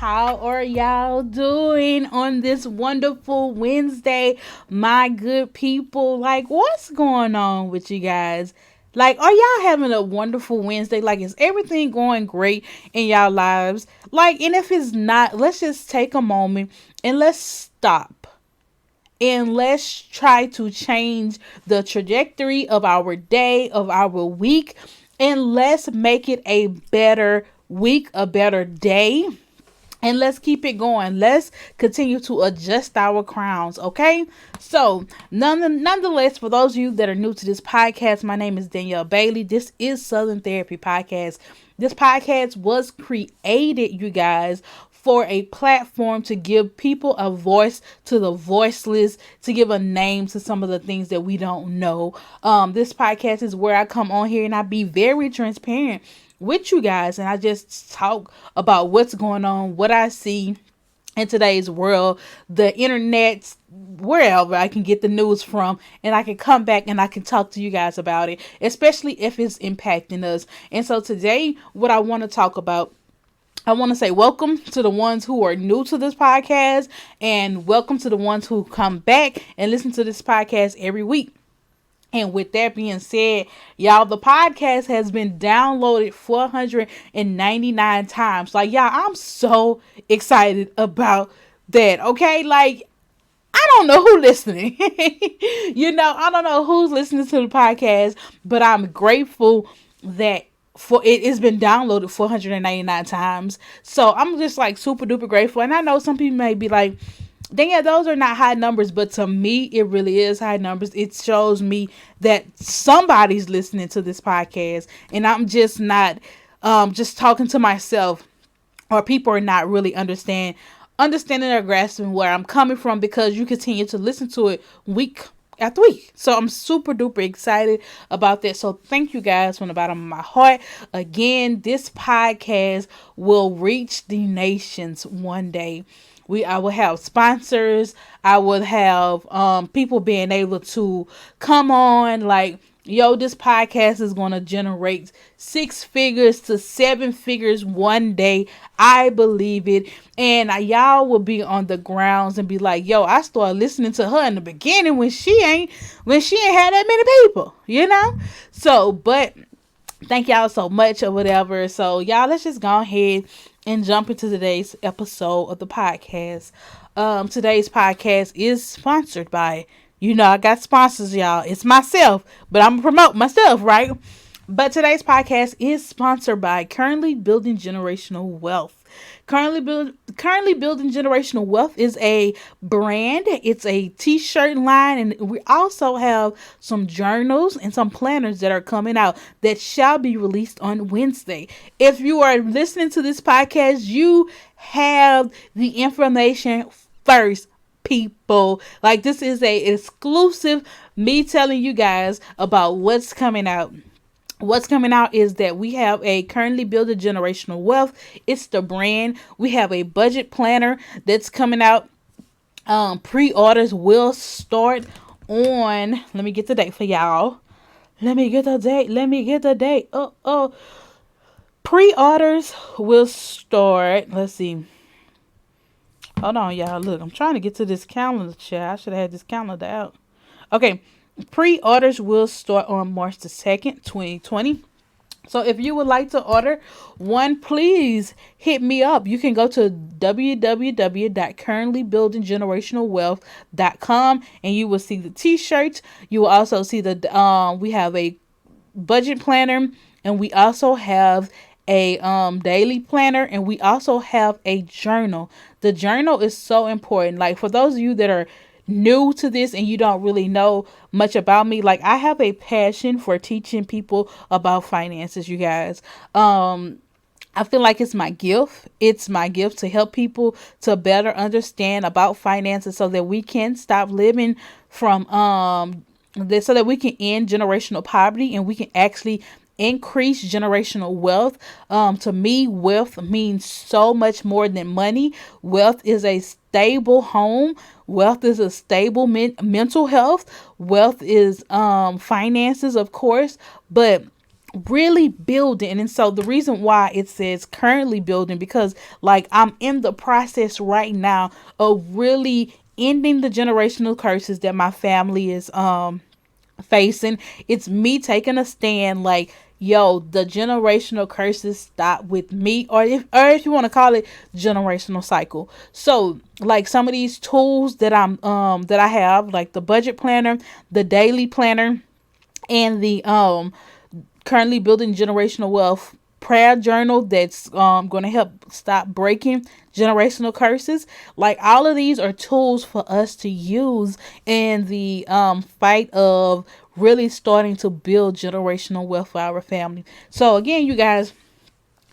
How are y'all doing on this wonderful Wednesday, my good people? Like, what's going on with you guys? Like, are y'all having a wonderful Wednesday? Like, is everything going great in y'all lives? Like, and if it's not, let's just take a moment and let's stop and let's try to change the trajectory of our day, of our week, and let's make it a better week, a better day, and let's keep it going. Let's continue to adjust our crowns, okay? So, nonetheless, for those of you that are new to this podcast, my name is Danielle Bailey. This is Southern Therapy Podcast. This podcast was created, you guys, for a platform to give people a voice to the voiceless, to give a name to some of the things that we don't know. This podcast is where I come on here and I be very transparent with you guys, and I just talk about what's going on, what I see in today's world, the internet, wherever I can get the news from, and I can come back and I can talk to you guys about it, especially if it's impacting us. And so today, what I want to talk about, I want to say welcome to the ones who are new to this podcast, and welcome to the ones who come back and listen to this podcast every week. And with that being said, y'all, the podcast has been downloaded 499 times. Like, y'all, I'm so excited about that. Okay, like, I don't know who listening. I don't know who's listening to the podcast, but I'm grateful that for it has been downloaded 499 times. So I'm just like super duper grateful. And I know some people may be like, dang, yeah, those are not high numbers, but to me, it really is high numbers. It shows me that somebody's listening to this podcast, and I'm just not just talking to myself, or people are not really understanding or grasping where I'm coming from, because you continue to listen to it week after week. So I'm super duper excited about that. So thank you guys from the bottom of my heart. Again, this podcast will reach the nations one day. I will have sponsors. I will have people being able to come on, like, yo, this podcast is going to generate 6 figures to 7 figures one day. I believe it. And y'all will be on the grounds and be like, yo, I started listening to her in the beginning when she ain't had that many people. So, but thank y'all so much or whatever. So, y'all, let's just go ahead and jump into today's episode of the podcast. Today's podcast is sponsored by, I got sponsors, y'all. It's myself, but I'm gonna promote myself, right? But today's podcast is sponsored by Currently Building Generational Wealth. Currently Building Generational Wealth is a brand. It's a t-shirt line, and we also have some journals and some planners that are coming out that shall be released on Wednesday. If you are listening to this podcast, you have the information first, people. Like, this is a exclusive, me telling you guys about what's coming out. What's coming out is that we have a Currently Building Generational Wealth. It's the brand. We have a budget planner that's coming out. Pre-orders will start on, let me get the date for y'all. Let me get the date. Pre-orders will start, let's see. Hold on, y'all. Look, I'm trying to get to this calendar, chat. I should have had this calendar out. Okay. Pre-orders will start on March the 2nd, 2020. So if you would like to order one, please hit me up. You can go to www.currentlybuildinggenerationalwealth.com and you will see the t-shirts. You will also see we have a budget planner, and we also have a daily planner, and we also have a journal. The journal is so important. Like, for those of you that are new to this and you don't really know much about me, like, I have a passion for teaching people about finances, you guys. I feel like it's my gift. It's my gift to help people to better understand about finances, so that we can stop living from so that we can end generational poverty, and we can actually increase generational wealth. To me, wealth means so much more than money. Wealth is a stable home. Wealth is a stable mental health. Wealth is finances, of course, but really building. And so the reason why it says currently building, because like I'm in the process right now of really ending the generational curses that my family is facing. It's me taking a stand like, yo, the generational curses stop with me, or if you want to call it generational cycle. So like some of these tools that I have, like the budget planner, the daily planner, and the currently building generational wealth prayer journal that's going to help stop breaking generational curses. Like all of these are tools for us to use in the fight of really starting to build generational wealth for our family. So again, you guys,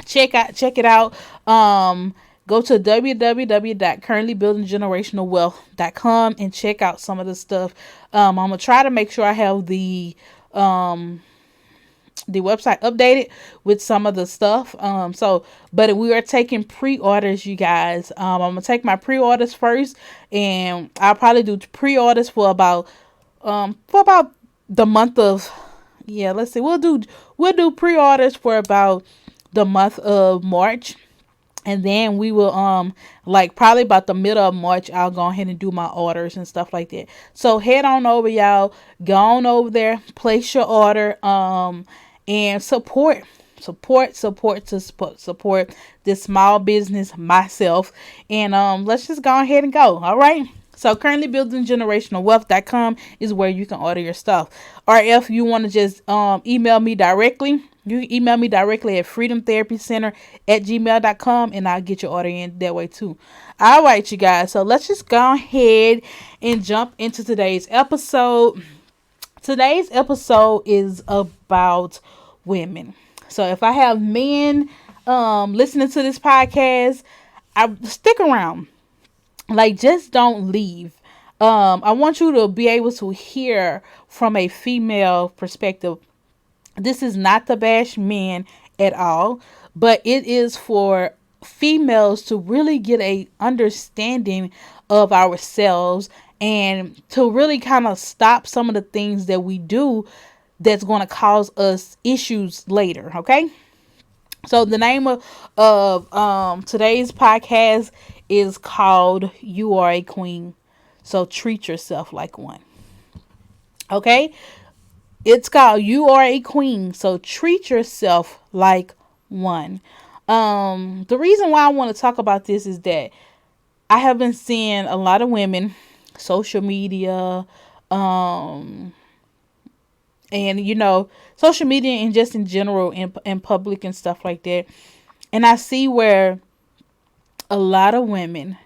check it out. Go to www.currentlybuildinggenerationalwealth.com and check out some of the stuff. I'm gonna try to make sure I have the website updated with some of the stuff. But we are taking pre-orders, you guys. I'm gonna take my pre-orders first, and I'll probably do pre-orders for about the month of, yeah, let's see, we'll do pre-orders for about the month of March. And then we will like probably about the middle of March, I'll go ahead and do my orders and stuff like that. So head on over, y'all. Go on over there, place your order, and support this small business myself. And let's just go ahead and go. All right. So currently building generationalwealth.com is where you can order your stuff. Or if you want to just email me directly, you can email me directly at freedomtherapycenter@gmail.com, and I'll get your order in that way too. All right, you guys. So let's just go ahead and jump into today's episode. Today's episode is about women. So if I have men listening to this podcast, I stick around. Like, just don't leave. I want you to be able to hear from a female perspective. This is not to bash men at all, but it is for females to really get a understanding of ourselves and to really kind of stop some of the things that we do that's going to cause us issues later. Okay. So the name of today's podcast is called You Are a Queen. So treat yourself like one. Okay? It's called You Are a Queen. So treat yourself like one. The reason why I want to talk about this is that I have been seeing a lot of women, social media, and social media and just in general in public and stuff like that. And I see where a lot of women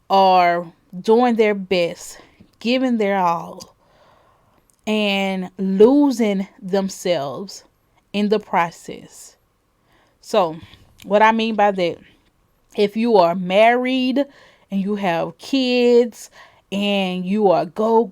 are doing their best, giving their all, and losing themselves in the process. So, what I mean by that, if you are married and you have kids and you are go,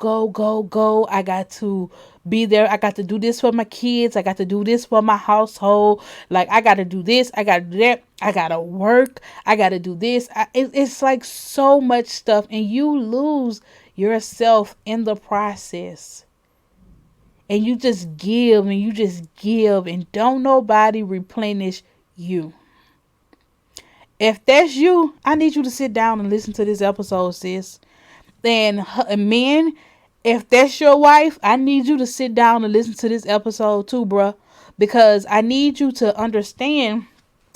I got to be there. I got to do this for my kids. I got to do this for my household. Like, I got to do this. I got to do that. I got to work. I got to do this. It's like so much stuff. And you lose yourself in the process. And you just give and you just give. And don't nobody replenish you. If that's you, I need you to sit down and listen to this episode, sis. And men, if that's your wife, I need you to sit down and listen to this episode too, bruh. Because I need you to understand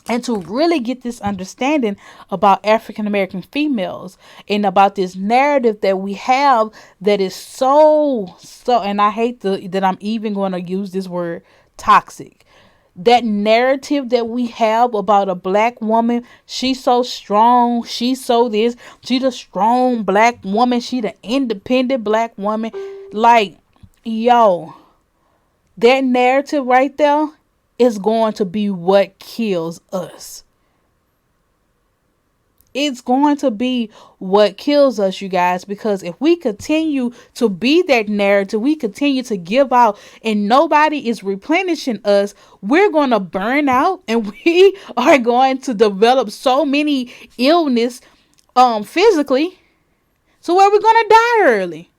and to really get this understanding about African American females and about this narrative that we have that is so, and I hate that I'm even going to use this word, toxic. That narrative that we have about a black woman, she's so strong, she's so this, she's a strong black woman, she the independent black woman. Like, yo, that narrative right there is going to be what kills us. It's going to be what kills us, you guys, because if we continue to be that narrative, we continue to give out and nobody is replenishing us, we're going to burn out and we are going to develop so many illness physically. So we're going to die early.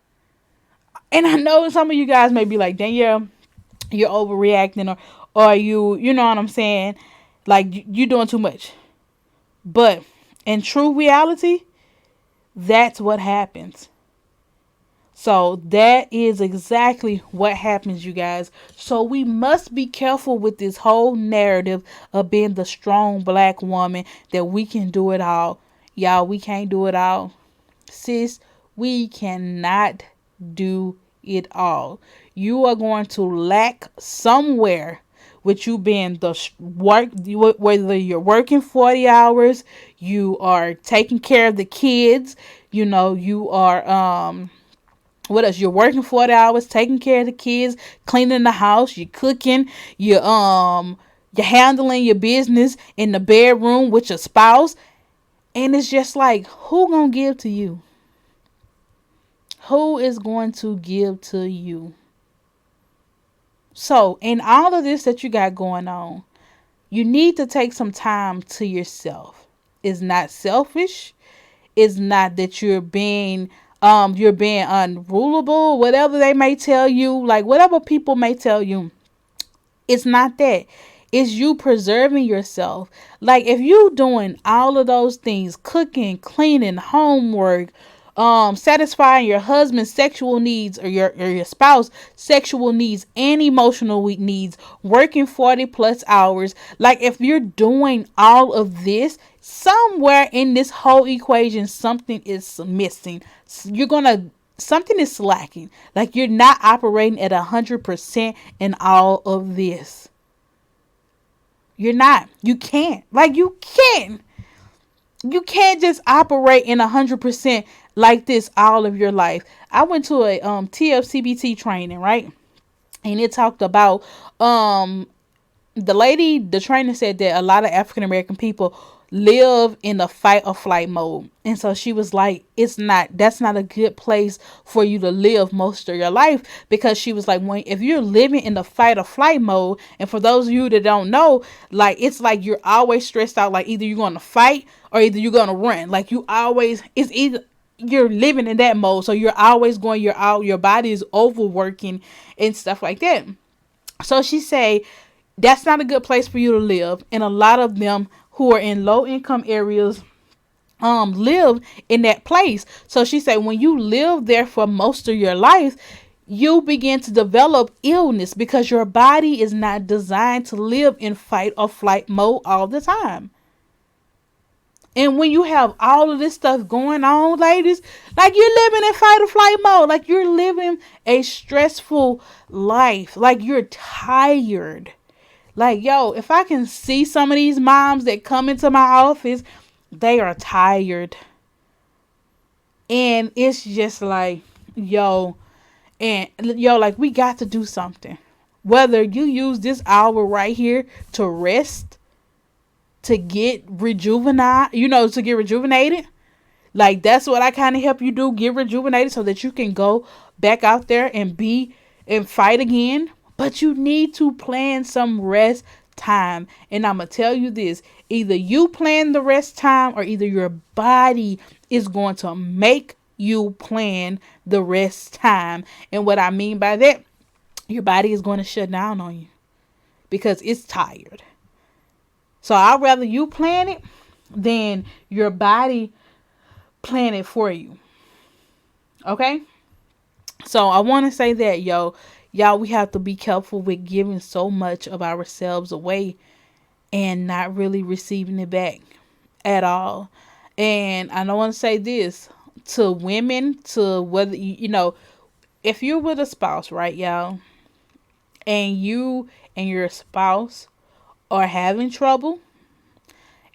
And I know some of you guys may be like, Danielle, you're overreacting, or you know what I'm saying, like you're doing too much. But in true reality, that's what happens. So that is exactly what happens, you guys. So we must be careful with this whole narrative of being the strong black woman, that we can do it all. Y'all, we can't do it all. Sis, we cannot do it all. You are going to lack somewhere with you being the work, whether you're working 40 hours, you are taking care of the kids, you are what else? You're working 40 hours, taking care of the kids, cleaning the house, you're cooking, you're handling your business in the bedroom with your spouse. And it's just like, who gonna give to you? Who is going to give to you? So, in all of this that you got going on, you need to take some time to yourself. It's not selfish. It's not that you're being unrulable, whatever they may tell you, like whatever people may tell you. It's not that. It's you preserving yourself. Like if you doing all of those things, cooking, cleaning, homework, satisfying your husband's sexual needs, or your spouse sexual needs and emotional needs, working 40 plus hours. Like if you're doing all of this, somewhere in this whole equation something is missing. You're gonna Something is slacking. Like you're not operating at 100% in all of this. You're not. You can't. Like you can't. You can't just operate in 100% like this all of your life. I went to a TFCBT training, right? And it talked about the trainer said that a lot of African American people live in the fight or flight mode. And so she was like, that's not a good place for you to live most of your life, because she was like, if you're living in the fight or flight mode, and for those of you that don't know, like it's like you're always stressed out, like either you're going to fight or either you're going to run. Like it's either you're living in that mode. So you're always going, your body is overworking and stuff like that. So she say that's not a good place for you to live. And a lot of them who are in low income areas live in that place. So she said when you live there for most of your life, you begin to develop illness because your body is not designed to live in fight or flight mode all the time. And when you have all of this stuff going on, ladies, like you're living in fight or flight mode, like you're living a stressful life, like you're tired. Like, yo, if I can see some of these moms that come into my office, they are tired. And it's just like, like we got to do something. Whether you use this hour right here to rest, to get rejuvenated. Like that's what I kind of help you do, get rejuvenated so that you can go back out there and fight again. But you need to plan some rest time. And I'm going to tell you this, either you plan the rest time or either your body is going to make you plan the rest time. And what I mean by that, your body is going to shut down on you because it's tired. So I'd rather you plan it than your body plan it for you. Okay? So I want to say that, y'all, we have to be careful with giving so much of ourselves away and not really receiving it back at all. And I don't want to say this to women, to whether, if you're with a spouse, right, y'all, and you and your spouse are having trouble,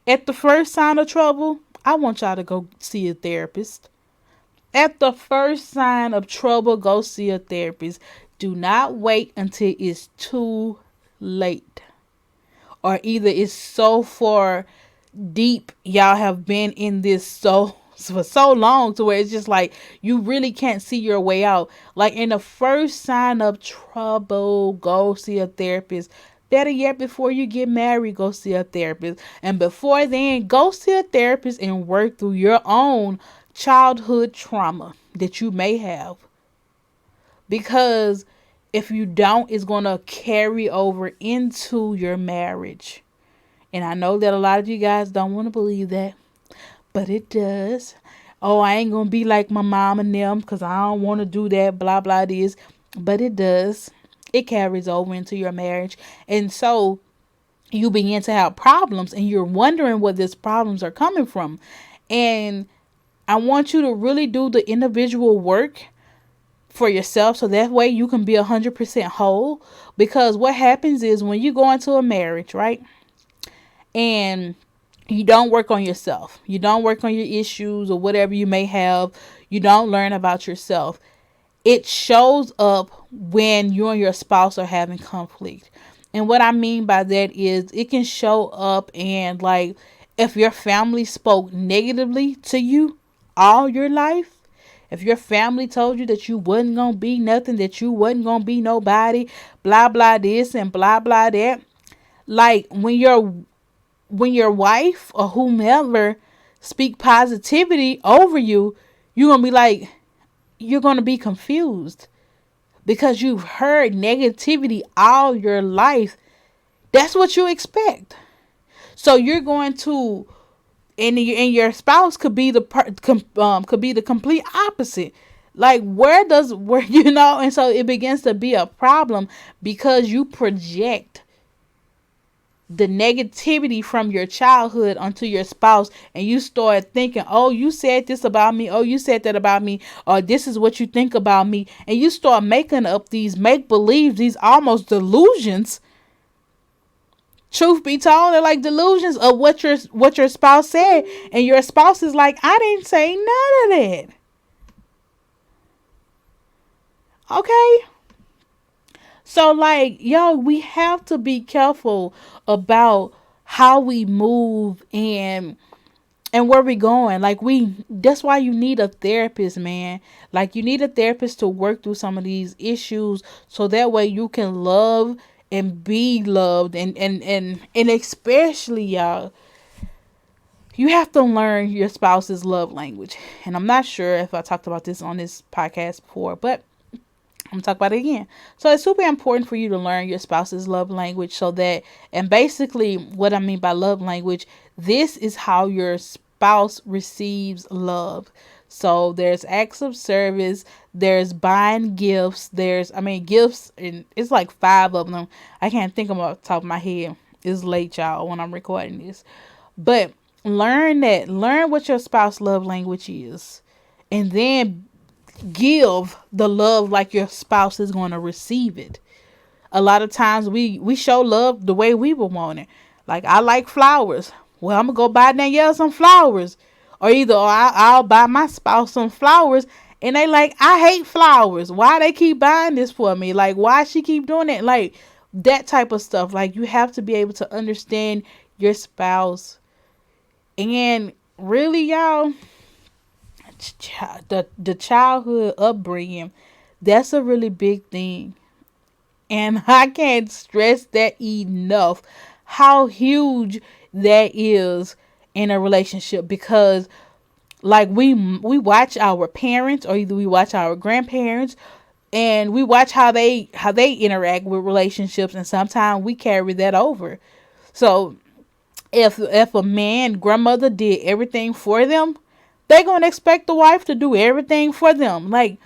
at the first sign of trouble, I want y'all to go see a therapist. At the first sign of trouble, go see a therapist. Do not wait until it's too late. Or either it's so far deep, y'all have been in this for so long to where it's just like you really can't see your way out. Like in the first sign of trouble, go see a therapist. Better yet, before you get married, go see a therapist. And before then, go see a therapist and work through your own childhood trauma that you may have. Because If you don't, it's going to carry over into your marriage. And I know that a lot of you guys don't want to believe that, but it does. Oh, I ain't going to be like my mom and them because I don't want to do that, blah, blah, this. But it does. It carries over into your marriage. And so you begin to have problems and you're wondering where these problems are coming from. And I want you to really do the individual work for yourself so that way you can be 100% whole. Because what happens is when you go into a marriage, right, and you don't work on yourself, you don't work on your issues or whatever you may have, you don't learn about yourself, it shows up when you and your spouse are having conflict. And what I mean by that is it can show up and like if your family spoke negatively to you all your life, if your family told you that you wasn't gonna be nothing, that you wasn't gonna be nobody, blah blah this and blah blah that, like when your wife or whomever speak positivity over you, you're gonna be like, you're gonna be confused because you've heard negativity all your life. That's what you expect. So you're going to, and your spouse could be could be the complete opposite. Like where and so it begins to be a problem because you project the negativity from your childhood onto your spouse, and you start thinking, oh, you said this about me, oh, you said that about me, or this is what you think about me, and you start making up these make believe, these almost delusions. Truth be told, they're like delusions of what your spouse said, and your spouse is like, I didn't say none of that. Okay. So like, yo, we have to be careful about how we move and where we going. Like that's why you need a therapist, man. Like you need a therapist to work through some of these issues so that way you can love and be loved, and especially y'all, you have to learn your spouse's love language. And I'm not sure if I talked about this on this podcast before, but I'm gonna talk about it again. So it's super important for you to learn your spouse's love language so that, and basically what I mean by love language, this is how your spouse receives love. So there's acts of service, there's buying gifts, gifts, and it's like 5 of them. I can't think of them off the top of my head. It's late, y'all, when I'm recording this. But learn what your spouse love language is. And then give the love like your spouse is going to receive it. A lot of times we show love the way we would want it. Like, I like flowers. Well, I'm going to go buy Danielle some flowers. Or I'll buy my spouse some flowers. And they like, I hate flowers. Why they keep buying this for me? Like, why she keep doing it? Like, that type of stuff. Like, you have to be able to understand your spouse. And really, y'all, the childhood upbringing, that's a really big thing. And I can't stress that enough, how huge that is in a relationship. Because like we watch our parents, or either we watch our grandparents, and we watch how they interact with relationships, and sometimes we carry that over. So if a man grandmother did everything for them, they gonna expect the wife to do everything for them. Like,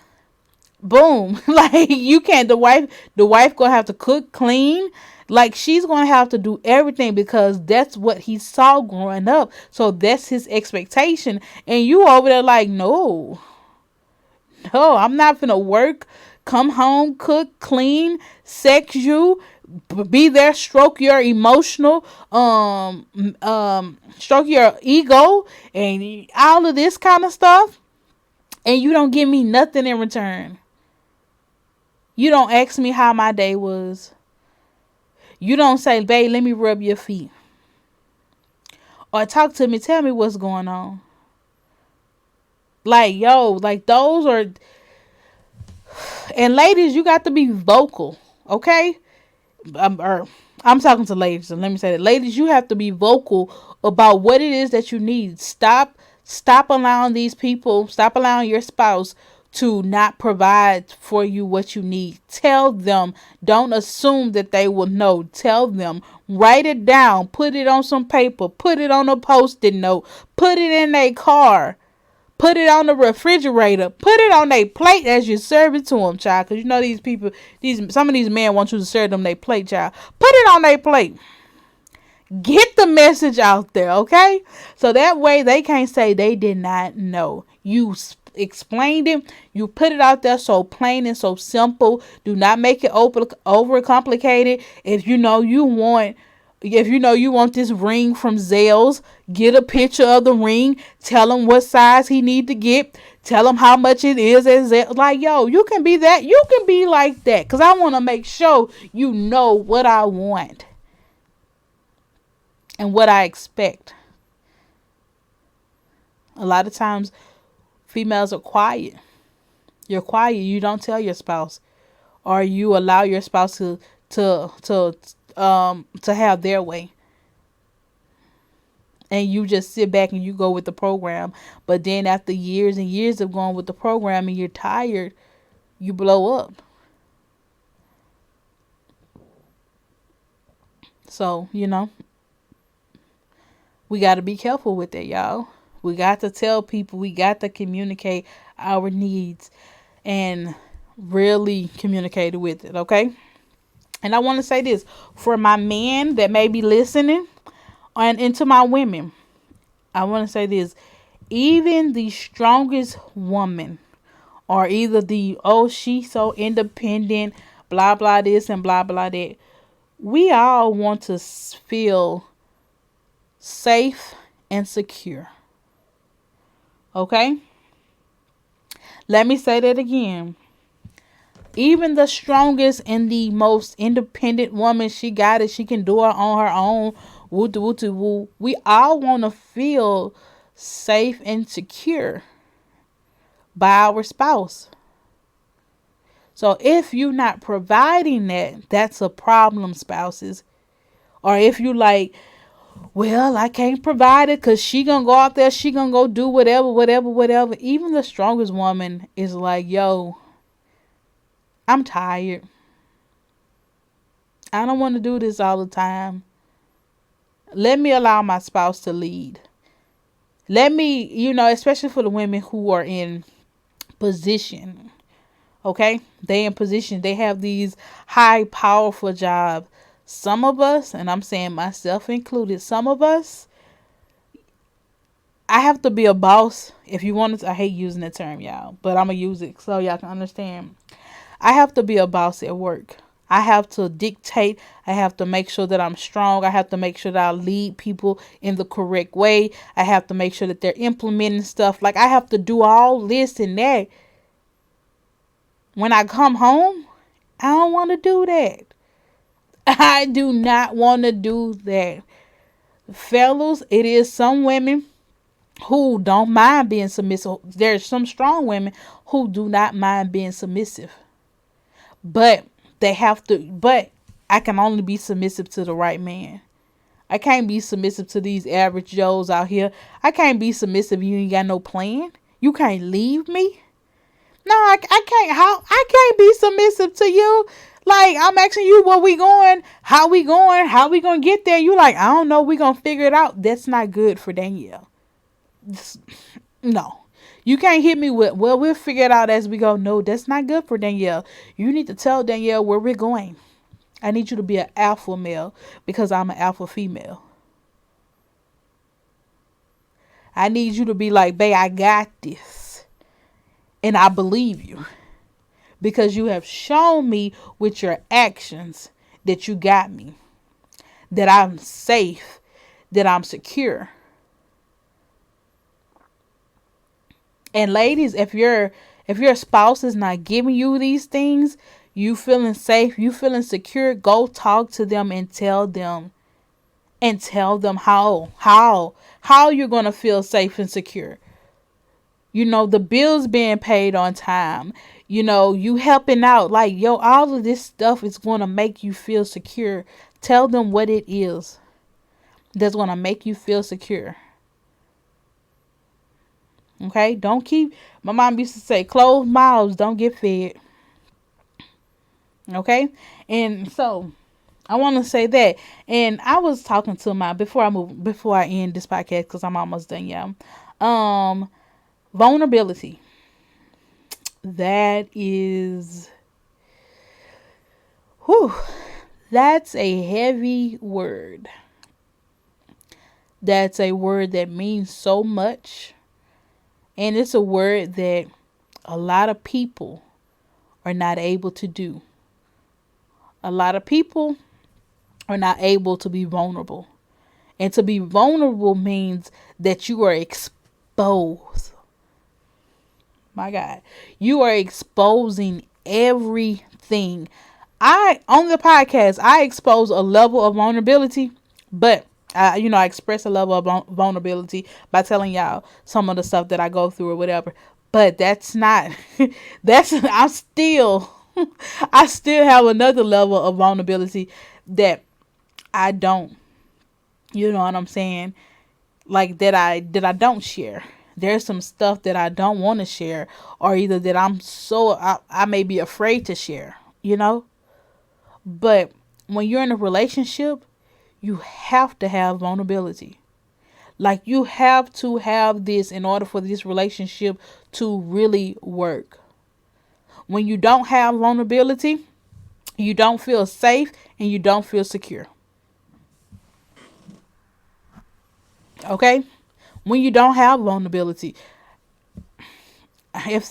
boom. Like, you can't, the wife gonna have to cook, clean. Like, she's gonna have to do everything because that's what he saw growing up. So that's his expectation. And you over there like, no, I'm not gonna work, come home, cook, clean, sex you, be there, stroke your emotional, stroke your ego, and all of this kind of stuff, and you don't give me nothing in return. You don't ask me how my day was. You don't say, babe, let me rub your feet, or talk to me, tell me what's going on. Like, yo, like, those are, and ladies, you got to be vocal, okay? I'm talking to ladies, and let me say that, ladies, you have to be vocal about what it is that you need. Stop allowing these people, stop allowing your spouse to not provide for you what you need. Tell them. Don't assume that they will know. Tell them. Write it down. Put it on some paper. Put it on a post-it note. Put it in a car. Put it on the refrigerator. Put it on their plate as you serve it to them, child. Because you know these people, some of these men want you to serve them their plate, child. Put it on their plate. Get the message out there, okay? So that way they can't say they did not know. You explained it. You put it out there so plain and so simple. Do not make it over complicated. If you know you want this ring from Zales, get a picture of the ring. Tell him what size he need to get. Tell him how much it is. Like, yo, you can be that. You can be like that. Because I want to make sure you know what I want and what I expect. A lot of times, females are quiet. You're quiet. You don't tell your spouse, or you allow your spouse to have their way, and you just sit back and you go with the program. But then after years and years of going with the program and you're tired, you blow up. So, we got to be careful with that, y'all. We got to tell people, we got to communicate our needs and really communicate with it, okay? And I want to say this for my men that may be listening, and to my women. I want to say this. Even the strongest woman, or either she's so independent, blah, blah, this and blah, blah, that. We all want to feel safe and secure. Okay? Let me say that again. Even the strongest and the most independent woman, she got it. She can do it on her own. Woo. We all want to feel safe and secure by our spouse. So if you're not providing that, that's a problem, spouses. Or if you like, well, I can't provide it because she gonna go out there, she gonna go do whatever. Even the strongest woman is like, yo, I'm tired. I don't want to do this all the time. Let me allow my spouse to lead. Let me, especially for the women who are in position. Okay? They in position. They have these high, powerful jobs. Some of us, and I'm saying myself included, some of us, I have to be a boss. If you want to, I hate using that term, y'all, but I'm going to use it so y'all can understand. I have to be a boss at work. I have to dictate. I have to make sure that I'm strong. I have to make sure that I lead people in the correct way. I have to make sure that they're implementing stuff. Like, I have to do all this and that. When I come home, I don't want to do that. I do not want to do that. Fellas, it is some women who don't mind being submissive. There's some strong women who do not mind being submissive. But I can only be submissive to the right man. I can't be submissive to these average Joes out here. I can't be submissive if you ain't got no plan. You can't leave me. No, I can't. I can't be submissive to you. Like, I'm asking you where we going, how we going to get there. You like, I don't know, we going to figure it out. That's not good for Danielle. No. You can't hit me with, well, we'll figure it out as we go. No, that's not good for Danielle. You need to tell Danielle where we're going. I need you to be an alpha male because I'm an alpha female. I need you to be like, babe, I got this. And I believe you. Because you have shown me with your actions that you got me. That I'm safe. That I'm secure. And ladies, if your spouse is not giving you these things, you feeling safe, you feeling secure, go talk to them and tell them. And tell them how you're going to feel safe and secure. The bills being paid on time. You helping out. Like, yo, all of this stuff is going to make you feel secure. Tell them what it is that's going to make you feel secure. Okay? Don't keep, my mom used to say, closed mouths don't get fed. Okay? And so I want to say that. And I was talking to my, before I end this podcast, because I'm almost done, yeah. Um, Vulnerability. That is, whew, that's a heavy word. That's a word that means so much. And it's a word that a lot of people are not able to do. A lot of people are not able to be vulnerable. And to be vulnerable means that you are exposed. My God. You are exposing everything. On the podcast, I expose a level of vulnerability, but I express a level of vulnerability by telling y'all some of the stuff that I go through or whatever. But that's not, I'm still, I still have another level of vulnerability that I don't, you know what I'm saying? Like that I don't share. There's some stuff that I don't want to share, or either that I may be afraid to share, you know? But when you're in a relationship, you have to have vulnerability. Like, you have to have this in order for this relationship to really work. When you don't have vulnerability, you don't feel safe and you don't feel secure. Okay? When you don't have vulnerability, if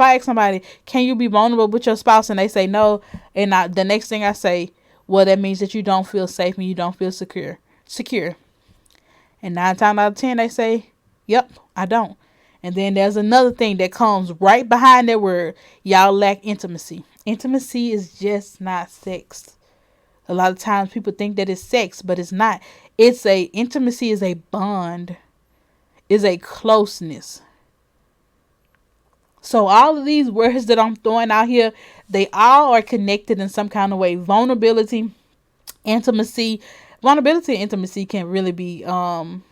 I ask somebody, can you be vulnerable with your spouse, and they say no, and the next thing I say, well, that means that you don't feel safe and you don't feel secure. And 9 times out of 10, they say, yep, I don't. And then there's another thing that comes right behind that word. Y'all lack intimacy. Intimacy is just not sex. A lot of times people think that it's sex, but it's not. Intimacy is a bond, is a closeness. So all of these words that I'm throwing out here, they all are connected in some kind of way. Intimacy, vulnerability and intimacy can really be, I'm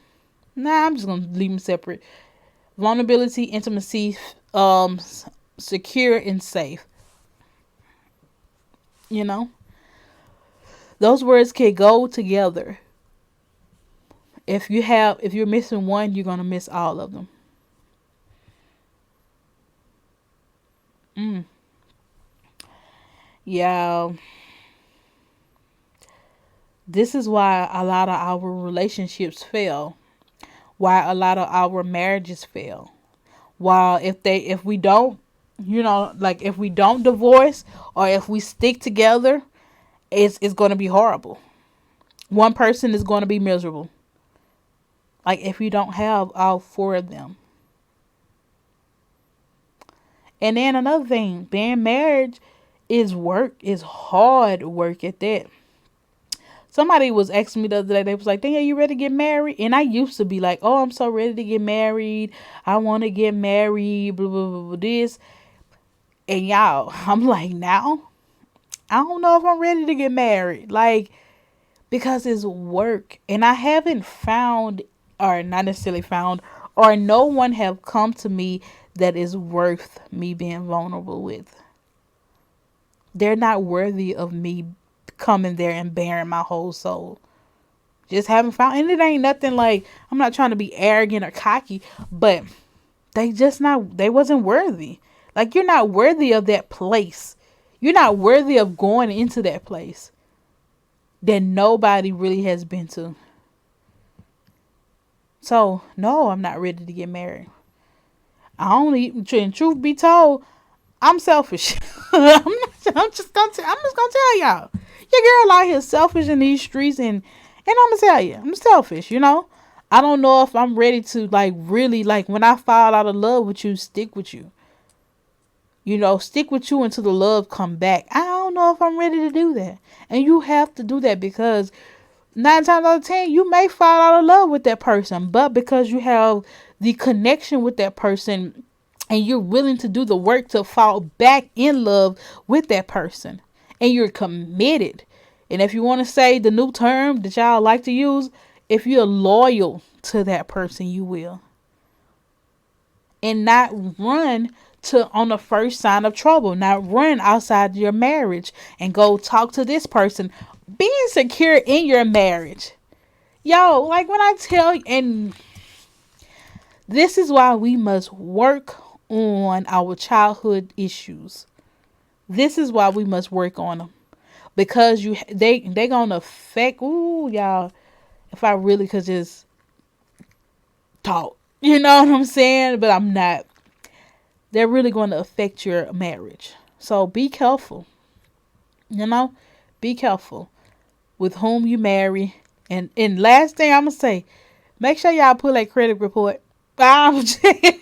just going to leave them separate. Vulnerability, intimacy, secure and safe. You know, those words can go together. If you're missing one, you're going to miss all of them. Yeah. This is why a lot of our relationships fail. Why a lot of our marriages fail. While if we don't, like if we don't divorce or if we stick together, it's going to be horrible. One person is going to be miserable. Like if you don't have all four of them. And then another thing, being married is work, is hard work at that. Somebody was asking me the other day, they was like, Danielle, you ready to get married? And I used to be like, oh, I'm so ready to get married. I want to get married, blah, blah, blah, blah, this. And y'all, I'm like, now, I don't know if I'm ready to get married. Like, because it's work. And I haven't found, or not necessarily found, or no one have come to me that is worth me being vulnerable with. They're not worthy of me coming there and bearing my whole soul. Just haven't found, and it ain't nothing like, I'm not trying to be arrogant or cocky, but they wasn't worthy. Like, you're not worthy of that place. You're not worthy of going into that place that nobody really has been to. So, no, I'm not ready to get married. And truth be told, I'm selfish. I'm just gonna tell y'all. Your girl out here selfish in these streets, and I'm gonna tell you, I'm selfish, I don't know if I'm ready to, like, really, like, when I fall out of love with you, stick with you. Stick with you until the love come back. I don't know if I'm ready to do that. And you have to do that, because 9 times out of 10, you may fall out of love with that person, but because you have the connection with that person and you're willing to do the work to fall back in love with that person, and you're committed. And if you want to say the new term that y'all like to use, if you're loyal to that person, you will. and not run to on the first sign of trouble, not run outside your marriage and go talk to this person. Being secure in your marriage. Yo, like when I tell you, and this is why we must work on our childhood issues. This is why we must work on them because they gonna affect. Ooh, y'all. If I really could just talk, you know what I'm saying? But I'm not. They're really going to affect your marriage. So be careful. You know, be careful with whom you marry. And last thing I'm gonna say, make sure y'all pull a credit report. I'm okay.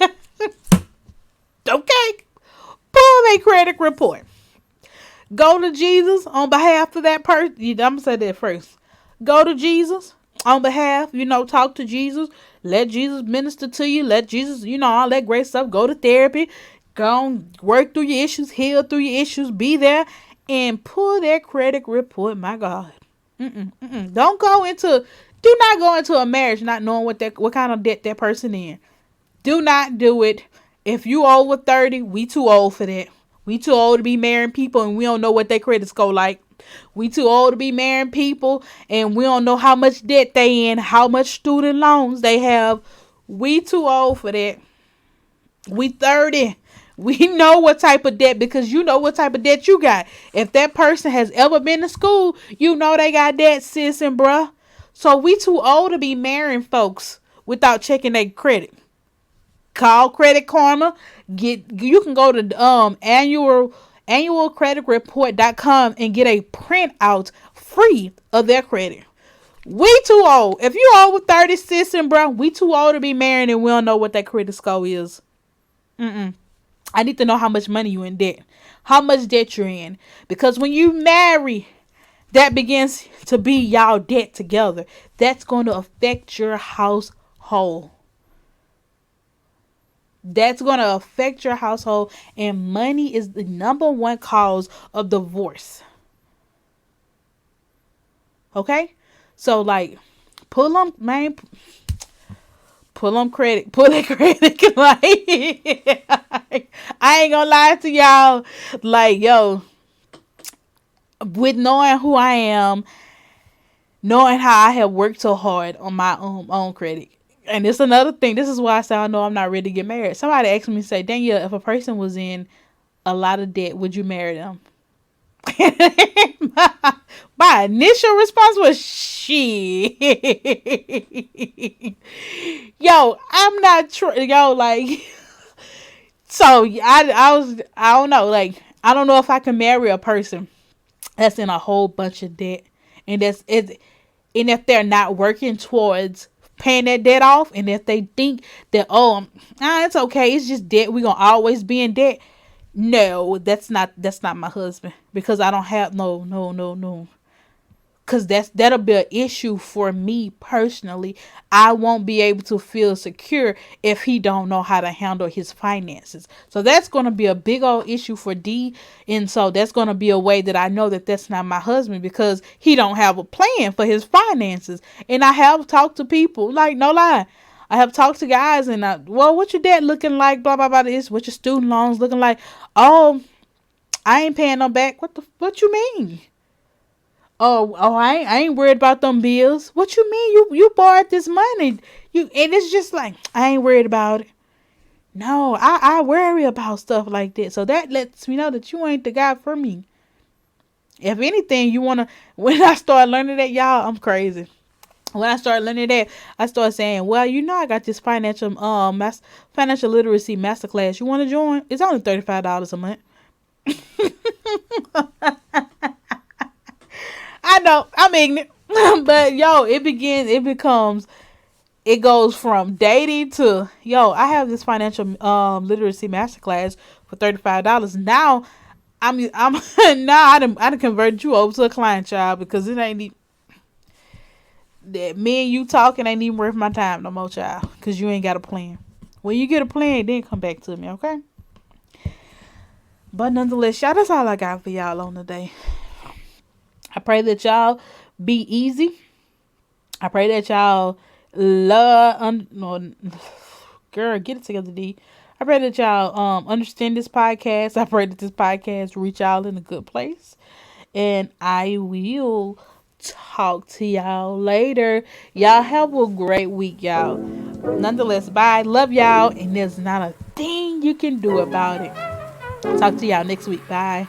Pull a credit report. Go to Jesus on behalf of that person. I'm gonna say that first. Go to Jesus on behalf. Talk to Jesus. Let Jesus minister to you. Let Jesus, all that great stuff. Go to therapy. Go and work through your issues. Heal through your issues. Be there and pull that credit report. My God. Don't go into. Do not go into a marriage not knowing what kind of debt that person in. Do not do it. If you over 30, we too old for that. We too old to be marrying people and we don't know what their credit score like. We too old to be marrying people and we don't know how much debt they in, how much student loans they have. We too old for that. We 30. We know what type of debt because you know what type of debt you got. If that person has ever been to school, you know they got debt, sis and bruh. So we too old to be marrying folks without checking their credit. Call Credit Karma. You can go to annualcreditreport.com and get a printout free of their credit. We too old. If you over 30, sis and bro, we too old to be married and we don't know what that credit score is. I need to know how much money you in debt. How much debt you're in. Because when you marry, that begins to be y'all debt together. That's going to affect your household. That's going to affect your household. And money is the number one cause of divorce. Okay? So, like, pull them, man. Pull them credit. Pull that credit. Like, I ain't going to lie to y'all. Like, yo, with knowing who I am, knowing how I have worked so hard on my own credit. And it's another thing. This is why I say I know I'm not ready to get married. Somebody asked me, say, Danielle, if a person was in a lot of debt, would you marry them? my initial response was, shit. Yo, I'm not yo, like, so I don't know, like, I don't know if I can marry a person that's in a whole bunch of debt, and and if they're not working towards paying that debt off, and if they think that it's okay, it's just debt, we're gonna always be in debt. No, that's not my husband, because I don't have no. Because that'll be an issue for me personally. I won't be able to feel secure if he don't know how to handle his finances. So that's going to be a big old issue for D. And so that's going to be a way that I know that that's not my husband, because he don't have a plan for his finances. And I have talked to people, like, no lie. I have talked to guys and what's your debt looking like? Blah, blah, blah. This, what your student loans looking like? Oh, I ain't paying them back. What you mean? Oh, I ain't worried about them bills. What you mean? You borrowed this money. And it's just like, I ain't worried about it. No, I worry about stuff like that. So that lets me know that you ain't the guy for me. If anything, when I start learning that, y'all, I'm crazy. When I started learning that, I started saying, well, I got this financial literacy masterclass. You want to join? It's only $35 a month. I know, I'm ignorant. But yo, it goes from dating to, I have this financial literacy masterclass for $35. Now now I done converted you over to a client, child, because it ain't that me and you talking ain't even worth my time no more, child, because you ain't got a plan. When you get a plan, then come back to me, okay? But nonetheless, y'all, that's all I got for y'all on the day. I pray that y'all be easy. I pray that y'all girl, get it together, D. I pray that y'all understand this podcast. I pray that this podcast reach y'all in a good place. And I will talk to y'all later. Y'all have a great week, y'all. Nonetheless, bye. Love y'all. And there's not a thing you can do about it. Talk to y'all next week. Bye.